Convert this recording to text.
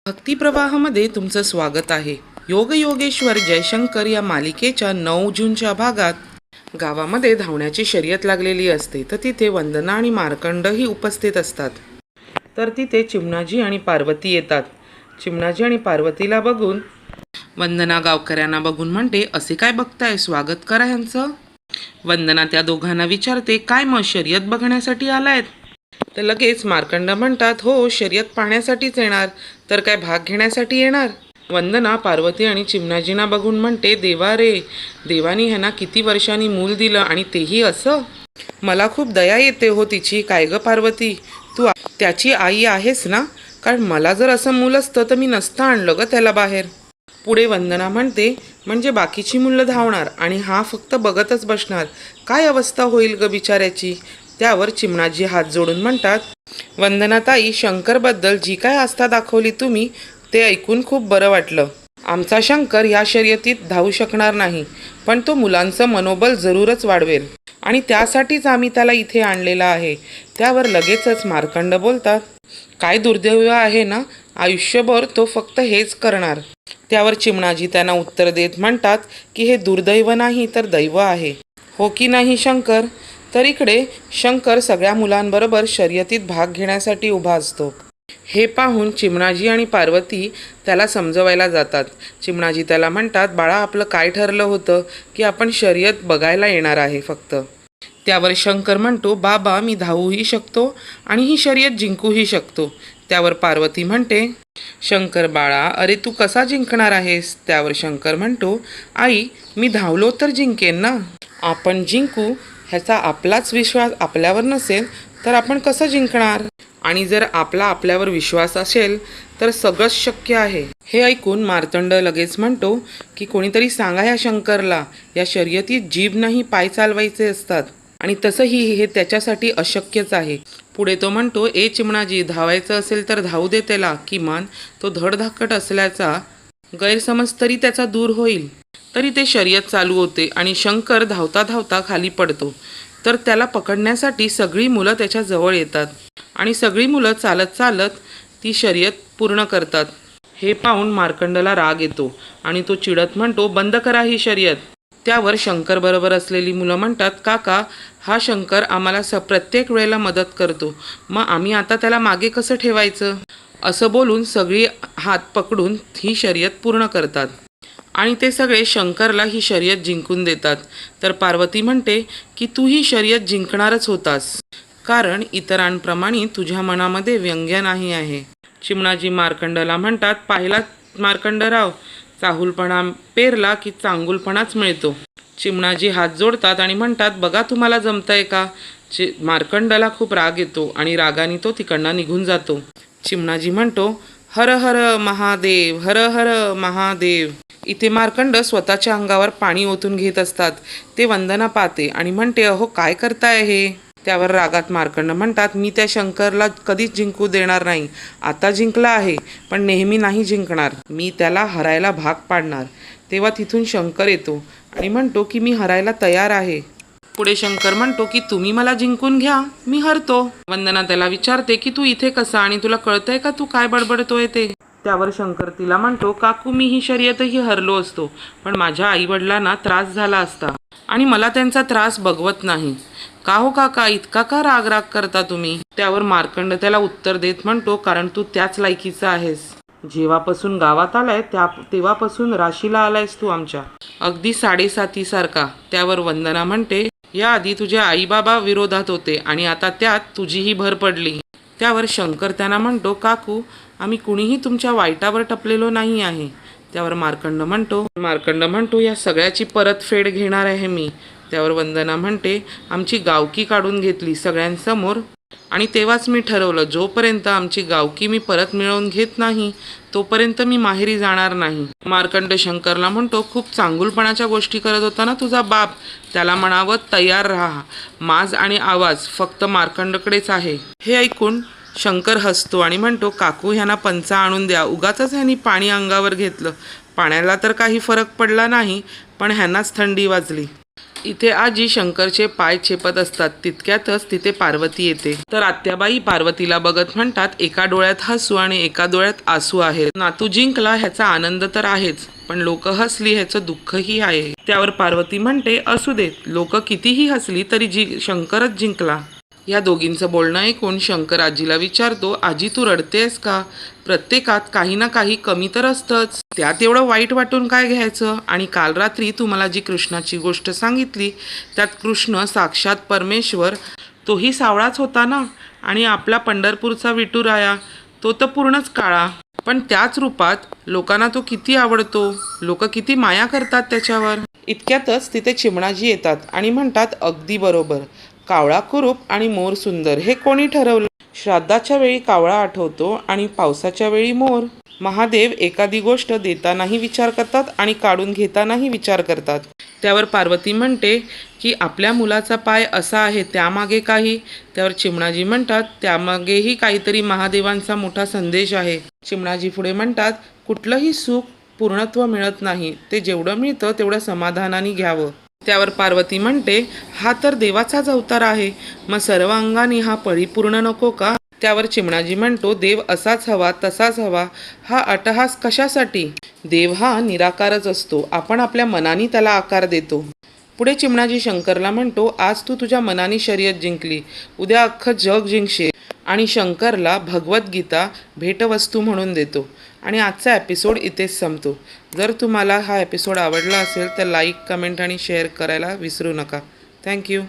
भक्ती प्रवाहामध्ये तुमचं स्वागत आहे. योग योगेश्वर जयशंकर या मालिकेच्या 9 जूनच्या भागात गावामध्ये धावण्याची शर्यत लागलेली असते. तर तिथे वंदना आणि मार्कंडही उपस्थित असतात. तर तिथे चिमणाजी आणि पार्वती येतात. चिमणाजी आणि पार्वतीला बघून वंदना गावकऱ्यांना बघून म्हणते, असे काय बघताय, स्वागत करा ह्यांचं. वंदना त्या दोघांना विचारते, काय मग शर्यत बघण्यासाठी आलायत? तर लगेच मार्कंड म्हणतात, हो, शर्यत पाहण्यासाठीच येणार, तर काय भाग घेण्यासाठी येणार? वंदना पार्वती आणि चिमणाजींना बघून म्हणते, देवा रे, देवानी ह्यांना किती वर्षांनी मूल दिलं आणि तेही असं. मला खूप दया येते हो तिची. काय ग पार्वती, तू त्याची आई आहेस ना? कारण मला जर असं मूल असतं तर मी नसतं आणलं ग त्याला बाहेर. पुढे वंदना म्हणते, म्हणजे बाकीची मुलं धावणार आणि हा फक्त बघतच बसणार, काय अवस्था होईल ग बिचाऱ्याची. त्यावर चिमणाजी हात जोडून म्हणतात, वंदनाताई, शंकरबद्दल जी काय आस्था दाखवली तुम्ही ते ऐकून खूप बरं वाटलं. आमचा शंकर या शर्यतीत धावू शकणार नाही, पण तो मुलांचं मनोबल जरूरच वाढवेल आणि त्यासाठीच आम्ही त्याला इथे आणलेला आहे. त्यावर लगेचच मार्कंड बोलतात, काय दुर्दैव आहे ना, आयुष्यभर तो फक्त हेच करणार. त्यावर चिमणाजी त्यांना उत्तर देत म्हणतात की हे दुर्दैव नाही तर दैव आहे, हो की नाही शंकर? तर इकडे शंकर सगळ्या मुलांबरोबर शर्यतीत भाग घेण्यासाठी उभा असतो. हे पाहून चिमणाजी आणि पार्वती त्याला समजवायला जातात. चिमणाजी त्याला म्हणतात, बाळा, आपलं काय ठरलं होतं की आपण शर्यत बघायला येणार आहे फक्त. त्यावर शंकर म्हणतो, बाबा, मी धावूही शकतो आणि ही शर्यत जिंकूही शकतो. त्यावर पार्वती म्हणते, शंकर बाळा, अरे तू कसा जिंकणार आहेस? त्यावर शंकर म्हणतो, आई, मी धावलो तर जिंकेन ना. आपण जिंकू ह्याचा आपलाच विश्वास आपल्यावर नसेल तर आपण कसं जिंकणार? आणि जर आपल्यावर विश्वास असेल तर सगळंच शक्य आहे. हे ऐकून मार्तंड लगेच म्हणतो की कोणीतरी सांगा या शंकरला, या शर्यतीत जीभ नाही पाय चालवायचे असतात आणि तसंही हे त्याच्यासाठी अशक्यच आहे. पुढे तो म्हणतो, ए चिमणाजी, धावायचं असेल तर धावू दे त्याला, किमान तो धडधाकट असल्याचा गैरसमज तरी त्याचा दूर होईल. तरी ते शर्यत चालू होते आणि शंकर धावता धावता खाली पडतो. तर त्याला पकडण्यासाठी सगळी मुलं त्याच्या जवळ येतात आणि सगळी मुलं चालत चालत ती शर्यत पूर्ण करतात. हे पाहून मार्कंडला राग येतो आणि तो चिडत म्हणतो, बंद करा ही शर्यत. त्यावर शंकर बरोबर असलेली मुलं म्हणतात, काका, हा शंकर आम्हाला प्रत्येक वेळेला मदत करतो, मग आम्ही आता त्याला मागे कसं ठेवायचं? असं बोलून सगळी हात पकडून ही शर्यत पूर्ण करतात आणि ते सगळे शंकरला ही शर्यत जिंकून देतात. तर पार्वती म्हणते की तू ही शर्यत जिंकणारच होतास, कारण इतरांप्रमाणे तुझ्या मनामध्ये व्यंग्य नाही आहे. चिमणाजी मार्कंडला म्हणतात, पाहिला मार्कंडराव, चाहुलपणा पेरला की चांगुलपणाच मिळतो. चिमणाजी हात जोडतात आणि म्हणतात, बघा तुम्हाला जमतंय का? मार्कंडला खूप राग येतो आणि रागाने तो तिकडनं निघून जातो. चिमणाजी म्हणतो, हर हर महादेव, हर हर महादेव. इथे मार्कंड स्वतःच्या अंगावर पाणी ओतून घेत असतात. ते वंदना पाहते आणि म्हणते, अहो, काय करताय हे? त्यावर रागात मार्कंड म्हणतात, मी त्या शंकरला कधीच जिंकू देणार नाही. आता जिंकला आहे पण नेहमी नाही जिंकणार. मी त्याला हरायला भाग पाडणार. तेव्हा तिथून शंकर येतो आणि म्हणतो की मी हरायला तयार आहे. पुढे शंकर म्हणतो की तुम्ही मला जिंकून घ्या, मी हरतो. वंदना त्याला विचारते की तू इथे कसा आणि तुला कळतंय का तू काय बडबडतोय ते? त्यावर शंकर तिला म्हणतो, काकू, मी ही शर्यतही हरलो असतो पण माझ्या आईवडिलांना त्रास झाला असता आणि मला त्यांचा त्रास बघवत नाही. का हो काका, इतका का राग राग करता तुम्ही? त्यावर मार्कंड त्याला उत्तर देत म्हणतो, कारण तू त्याच लायकीचा आहेस. जेव्हापासून गावात आलाय तेव्हापासून राशीला आलायस तू आमच्या, अगदी 7.5 सारखा. त्यावर वंदना म्हणते, याआधी तुझे आई बाबा विरोधात होते आणि आता त्यात तुझीही भर पडली. त्यावर शंकर त्यांना म्हणतो, काकू, आम्ही कुणीही तुमच्या वाईटावर टपलेलो नाही आहे. त्यावर मार्कंड म्हणतो, या सगळ्याची परतफेड घेणार आहे मी. त्यावर वंदना म्हणते, आमची गावकी काढून घेतली सगळ्यांसमोर आणि तेव्हाच मी ठरवलं, जोपर्यंत आमची गावकी मी परत मिळवून घेत नाही तोपर्यंत मी माहेरी जाणार नाही. मार्कंड शंकरला म्हणतो, खूप चांगुलपणाच्या गोष्टी करत होता ना तुझा बाप, त्याला म्हणावं तयार राहा, माज आणि आवाज फक्त मार्कंडकडेच आहे. हे ऐकून शंकर हसतो आणि म्हणतो, काकू, ह्यांना पंचा आणून द्या. उगाचच ह्यांनी पाणी अंगावर घेतलं. पाण्याला तर काही फरक पडला नाही पण ह्यांनाच थंडी वाजली. इथे आजी शंकरचे पाय चेपत असतात. तितक्यातच तिथे पार्वती येते. तर आत्याबाई पार्वतीला बघत म्हणतात, एका डोळ्यात हसू आणि एका डोळ्यात आसू आहे. नातू जिंकला ह्याचा आनंद तर आहेच, पण लोक हसली ह्याचं दुःखही आहे. त्यावर पार्वती म्हणते, असू देत, लोक कितीही हसली तरी शंकरच जिंकला. या दोघींचं बोलणं ऐकून शंकर आजीला विचारतो, आजी तू रडतेस का? प्रत्येकात काही ना काही कमी तर असतंच. त्यात एवढं वाईट वाटून काय घ्यायचं? आणि काल रात्री तू मला जी कृष्णाची गोष्ट सांगितली त्यात कृष्ण साक्षात परमेश्वर, तोही सावळाच होता ना. आणि आपला पंढरपूरचा विठुराया तो तर पूर्णच काळा, पण त्याच रूपात लोकांना तो किती आवडतो. लोक किती माया करतात त्याच्यावर. इतक्यातच तिथे चिमणाजी येतात आणि म्हणतात, अगदी बरोबर, कावळा कुरूप आणि मोर सुंदर हे कोणी ठरवलं? श्राद्धाच्या वेळी कावळा आठवतो आणि पावसाच्या वेळी मोर. महादेव एखादी गोष्ट देतानाही विचार करतात आणि काढून घेतानाही विचार करतात. त्यावर पार्वती म्हणते की आपल्या मुलाचा पाय असा आहे त्यामागे काही. त्यावर चिमणाजी म्हणतात, त्यामागेही काहीतरी महादेवांचा मोठा संदेश आहे. चिमणाजी पुढे म्हणतात, कुठलंही सुख पूर्णत्व मिळत नाही, ते जेवढं मिळतं तेवढं समाधानाने घ्यावं. त्यावर पार्वती म्हणते, हा तर देवाचाच अवतार आहे, मग सर्व अंगाने हा परिपूर्ण नको का? त्यावर चिमणाजी म्हणतो, देव असाच हवा तसाच हवा, हा अट्टहास कशासाठी? देव हा निराकारच असतो, आपण आपल्या मनाने त्याला आकार देतो. पुढे चिमणाजी शंकरला म्हणतो, आज तू तुझ्या मनाने शर्यत जिंकली, उद्या अख्खं जग जिंकशील. आणि शंकरला भगवद्गीता भेटवस्तू म्हणून देतो. आणि आजचा एपिसोड इथेच संपतो. जर तुम्हाला हा एपिसोड आवडला असेल तर लाईक, कमेंट आणि शेअर करायला विसरू नका. थँक्यू.